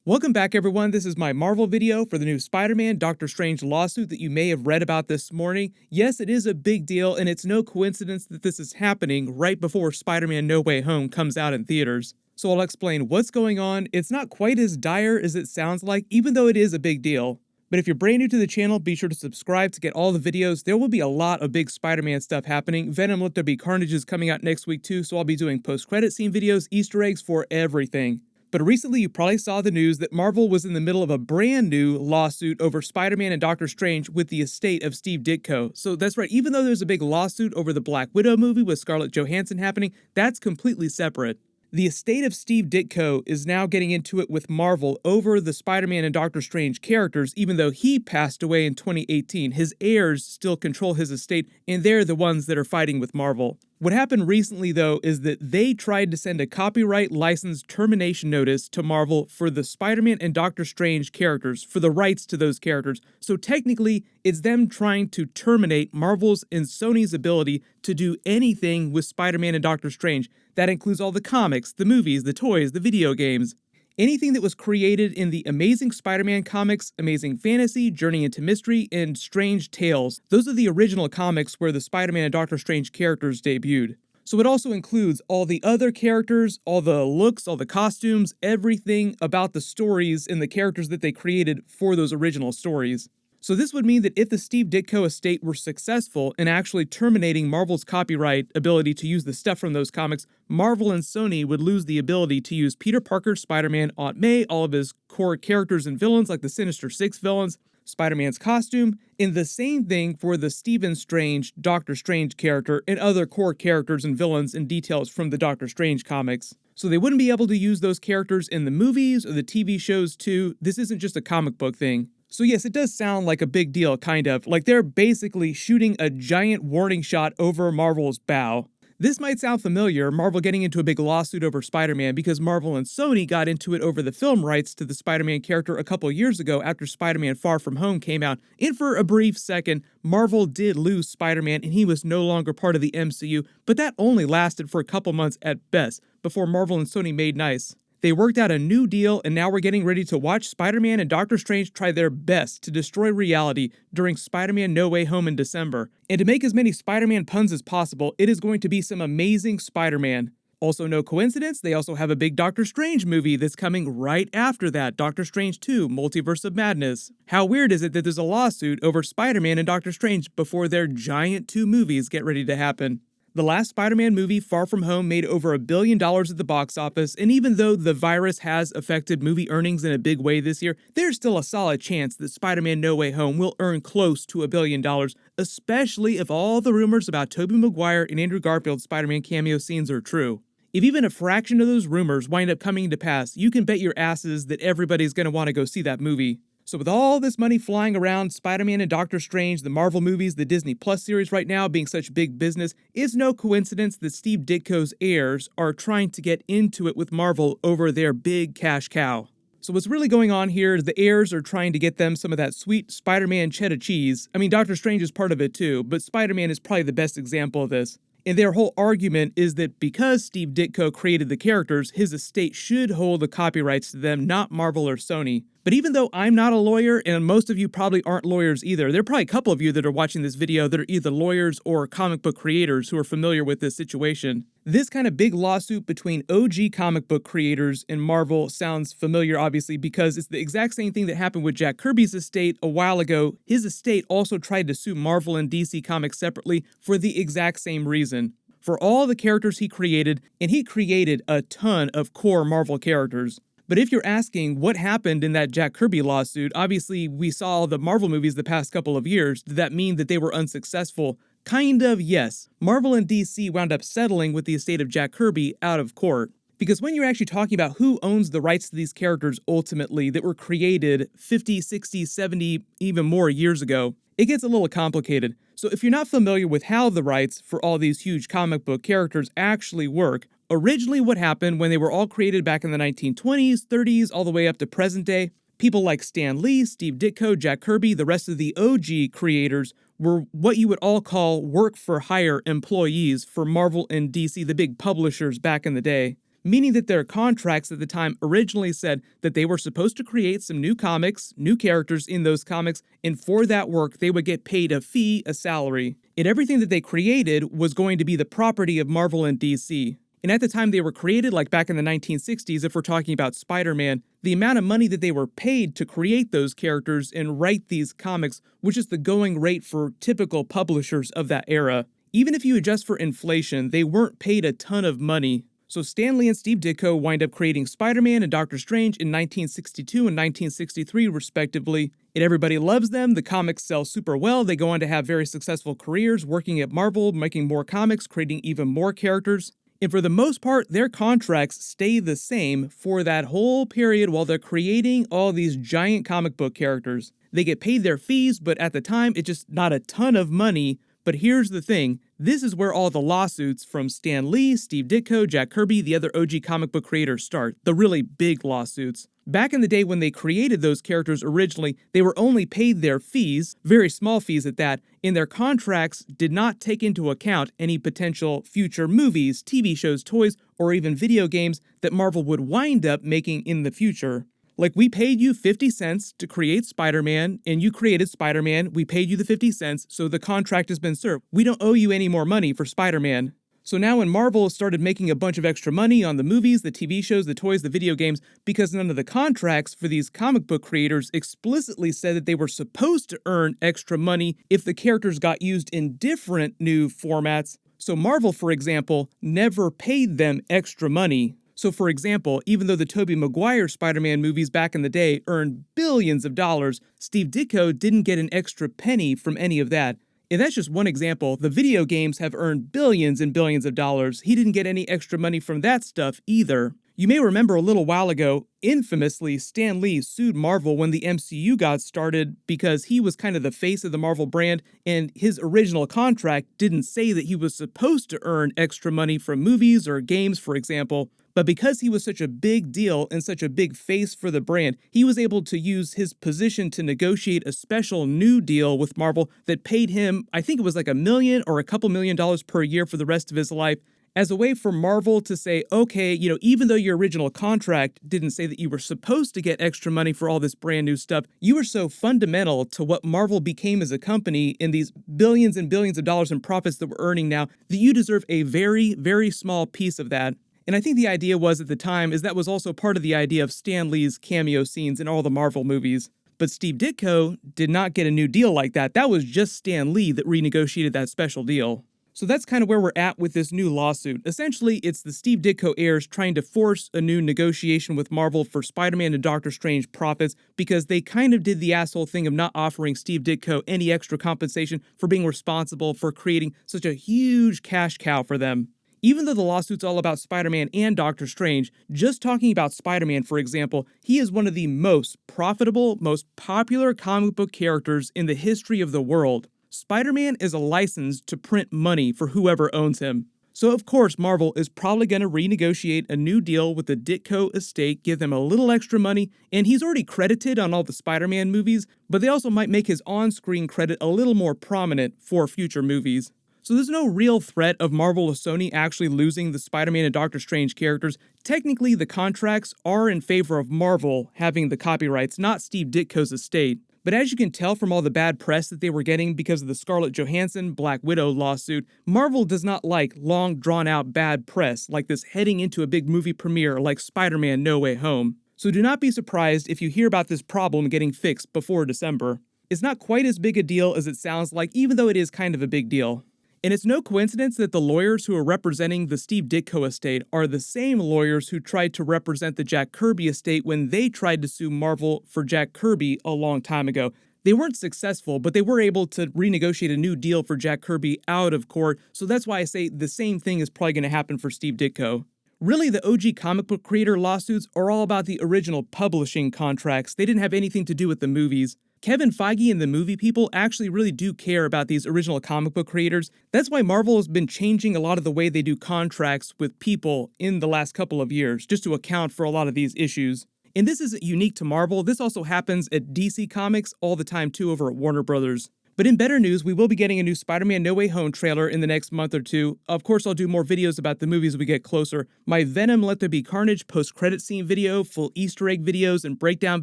Welcome back, everyone. This is my Marvel video for the new Spider-Man Doctor Strange lawsuit that you may have read about this morning. Yes, it is a big deal, and it's no coincidence that this is happening right before Spider-Man No Way Home comes out in theaters. So I'll explain what's going on. It's not quite as dire as it sounds like, even though it is a big deal. But if you're brand new to the channel, be sure to subscribe to get all the videos. There will be a lot of big Spider-Man stuff happening. Venom Let There Be Carnage is coming out next week too, so I'll be doing post-credit scene videos, Easter eggs for everything. But recently you probably saw the news that Marvel was in the middle of a brand new lawsuit over Spider-Man and Doctor Strange with the estate of Steve Ditko. So that's right, even though there's a big lawsuit over the Black Widow movie with Scarlett Johansson happening, that's completely separate. The estate of Steve Ditko is now getting into it with Marvel over the Spider-Man and Doctor Strange characters, even though he passed away in 2018. His heirs still control his estate, and they're the ones that are fighting with Marvel. What happened recently, though, is that they tried to send a copyright license termination notice to Marvel for the Spider-Man and Doctor Strange characters, for the rights to those characters. So technically, it's them trying to terminate Marvel's and Sony's ability to do anything with Spider-Man and Doctor Strange. That includes all the comics, the movies, the toys, the video games. Anything that was created in the Amazing Spider-Man comics, Amazing Fantasy, Journey into Mystery, and Strange Tales. Those are the original comics where the Spider-Man and Doctor Strange characters debuted. So it also includes all the other characters, all the looks, all the costumes, everything about the stories and the characters that they created for those original stories. So this would mean that if the Steve Ditko estate were successful in actually terminating Marvel's copyright ability to use the stuff from those comics, Marvel and Sony would lose the ability to use Peter Parker's Spider-Man, Aunt May, all of his core characters and villains like the Sinister Six villains, Spider-Man's costume, and the same thing for the Stephen Strange, Doctor Strange character, and other core characters and villains and details from the Doctor Strange comics. So they wouldn't be able to use those characters in the movies or the TV shows too. This isn't just a comic book thing. So yes, it does sound like a big deal, kind of. Like they're basically shooting a giant warning shot over Marvel's bow. This might sound familiar, Marvel getting into a big lawsuit over Spider-Man, because Marvel and Sony got into it over the film rights to the Spider-Man character a couple years ago after Spider-Man Far From Home came out. And for a brief second, Marvel did lose Spider-Man and he was no longer part of the MCU, but that only lasted for a couple months at best, before Marvel and Sony made nice. They worked out a new deal, and now we're getting ready to watch Spider-Man and Doctor Strange try their best to destroy reality during Spider-Man No Way Home in December. And to make as many Spider-Man puns as possible, it is going to be some amazing Spider-Man. Also, no coincidence, they also have a big Doctor Strange movie that's coming right after that, Doctor Strange 2, Multiverse of Madness. How weird is it that there's a lawsuit over Spider-Man and Doctor Strange before their giant two movies get ready to happen? The last Spider-Man movie, Far From Home, made over $1 billion at the box office, and even though the virus has affected movie earnings in a big way this year, there's still a solid chance that Spider-Man No Way Home will earn close to $1 billion, especially if all the rumors about Tobey Maguire and Andrew Garfield's Spider-Man cameo scenes are true. If even a fraction of those rumors wind up coming to pass, you can bet your asses that everybody's going to want to go see that movie. So with all this money flying around, Spider-Man and Doctor Strange, the Marvel movies, the Disney Plus series right now being such big business, it's no coincidence that Steve Ditko's heirs are trying to get into it with Marvel over their big cash cow. So what's really going on here is the heirs are trying to get them some of that sweet Spider-Man cheddar cheese. I mean, Doctor Strange is part of it too, but Spider-Man is probably the best example of this. And their whole argument is that because Steve Ditko created the characters, his estate should hold the copyrights to them, not Marvel or Sony. But even though I'm not a lawyer, and most of you probably aren't lawyers either, there are probably a couple of you that are watching this video that are either lawyers or comic book creators who are familiar with this situation. This kind of big lawsuit between OG comic book creators and Marvel sounds familiar, obviously, because it's the exact same thing that happened with Jack Kirby's estate a while ago. His estate also tried to sue Marvel and DC Comics separately for the exact same reason. For all the characters he created, and he created a ton of core Marvel characters. But if you're asking what happened in that Jack Kirby lawsuit, obviously we saw the Marvel movies the past couple of years. Did that mean that they were unsuccessful? Kind of, yes. Marvel and DC wound up settling with the estate of Jack Kirby out of court. Because when you're actually talking about who owns the rights to these characters ultimately that were created 50, 60, 70, even more years ago, it gets a little complicated. So if you're not familiar with how the rights for all these huge comic book characters actually work, originally what happened when they were all created back in the 1920s, 30s, all the way up to present day, people like Stan Lee, Steve Ditko, Jack Kirby, the rest of the OG creators were what you would all call work-for-hire employees for Marvel and DC, the big publishers back in the day. meaning that their contracts at the time originally said that they were supposed to create some new comics, new characters in those comics, and for that work they would get paid a fee, a salary. And everything that they created was going to be the property of Marvel and DC. And at the time they were created, like back in the 1960s, if we're talking about Spider-Man, the amount of money that they were paid to create those characters and write these comics was just the going rate for typical publishers of that era. Even if you adjust for inflation, they weren't paid a ton of money. So Stan Lee and Steve Ditko wind up creating Spider-Man and Doctor Strange in 1962 and 1963 respectively, and everybody loves them. The comics sell super well. They go on to have very successful careers working at Marvel, making more comics, creating even more characters. And for the most part, their contracts stay the same for that whole period while they're creating all these giant comic book characters. They get paid their fees, but at the time, it's just not a ton of money. But here's the thing. This is where all the lawsuits from Stan Lee, Steve Ditko, Jack Kirby, the other OG comic book creators start. The really big lawsuits. Back in the day when they created those characters originally, they were only paid their fees, very small fees at that, and their contracts did not take into account any potential future movies, TV shows, toys, or even video games that Marvel would wind up making in the future. Like, we paid you 50 cents to create Spider-Man, and you created Spider-Man, we paid you the 50 cents, so the contract has been served. We don't owe you any more money for Spider-Man. So now when Marvel started making a bunch of extra money on the movies, the TV shows, the toys, the video games, because none of the contracts for these comic book creators explicitly said that they were supposed to earn extra money if the characters got used in different new formats. So Marvel, for example, never paid them extra money. So for example, even though the Tobey Maguire Spider-Man movies back in the day earned billions of dollars, Steve Ditko didn't get an extra penny from any of that. And that's just one example. The video games have earned billions and billions of dollars. He didn't get any extra money from that stuff either. You may remember a little while ago, infamously, Stan Lee sued Marvel when the MCU got started because he was kind of the face of the Marvel brand, and his original contract didn't say that he was supposed to earn extra money from movies or games, for example. But because he was such a big deal and such a big face for the brand, he was able to use his position to negotiate a special new deal with Marvel that paid him, I think it was like $1 million or a couple $1 million per year for the rest of his life, as a way for Marvel to say, okay, even though your original contract didn't say that you were supposed to get extra money for all this brand new stuff, you were so fundamental to what Marvel became as a company in these billions and billions of dollars in profits that we're earning now, that you deserve a very, very small piece of that. And I think the idea was at the time is that was also part of the idea of Stan Lee's cameo scenes in all the Marvel movies. But Steve Ditko did not get a new deal like that. That was just Stan Lee that renegotiated that special deal. So that's kind of where we're at with this new lawsuit. Essentially, it's the Steve Ditko heirs trying to force a new negotiation with Marvel for Spider-Man and Doctor Strange profits because they kind of did the asshole thing of not offering Steve Ditko any extra compensation for being responsible for creating such a huge cash cow for them. Even though the lawsuit's all about Spider-Man and Doctor Strange, just talking about Spider-Man, for example, he is one of the most profitable, most popular comic book characters in the history of the world. Spider-Man is a license to print money for whoever owns him. So of course Marvel is probably going to renegotiate a new deal with the Ditko estate, give them a little extra money, and he's already credited on all the Spider-Man movies, but they also might make his on-screen credit a little more prominent for future movies. So there's no real threat of Marvel or Sony actually losing the Spider-Man and Doctor Strange characters. Technically, the contracts are in favor of Marvel having the copyrights, not Steve Ditko's estate. But as you can tell from all the bad press that they were getting because of the Scarlett Johansson Black Widow lawsuit, Marvel does not like long, drawn-out bad press like this heading into a big movie premiere like Spider-Man No Way Home. So do not be surprised if you hear about this problem getting fixed before December. It's not quite as big a deal as it sounds like, even though it is kind of a big deal. And it's no coincidence that the lawyers who are representing the Steve Ditko estate are the same lawyers who tried to represent the Jack Kirby estate when they tried to sue Marvel for Jack Kirby a long time ago. They weren't successful, but they were able to renegotiate a new deal for Jack Kirby out of court, so that's why I say the same thing is probably going to happen for Steve Ditko. Really, the OG comic book creator lawsuits are all about the original publishing contracts. They didn't have anything to do with the movies. Kevin Feige and the movie people actually really do care about these original comic book creators. That's why Marvel has been changing a lot of the way they do contracts with people in the last couple of years, just to account for a lot of these issues. And this isn't unique to Marvel. This also happens at DC Comics all the time too over at Warner Brothers. But in better news, we will be getting a new Spider-Man No Way Home trailer in the next month or two. Of course, I'll do more videos about the movies as we get closer. My Venom Let There Be Carnage post-credit scene video, full Easter egg videos, and breakdown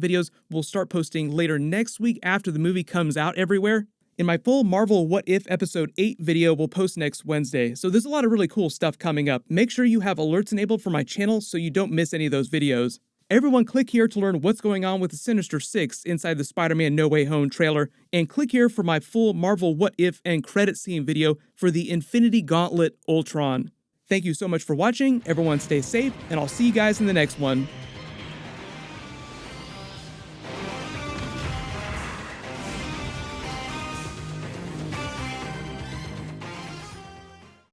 videos will start posting later next week after the movie comes out everywhere. And my full Marvel What If Episode 8 video will post next Wednesday. So there's a lot of really cool stuff coming up. Make sure you have alerts enabled for my channel so you don't miss any of those videos. Everyone click here to learn what's going on with the Sinister Six inside the Spider-Man No Way Home trailer, and click here for my full Marvel What If and credit scene video for the Infinity Gauntlet Ultron. Thank you so much for watching, everyone stay safe, and I'll see you guys in the next one.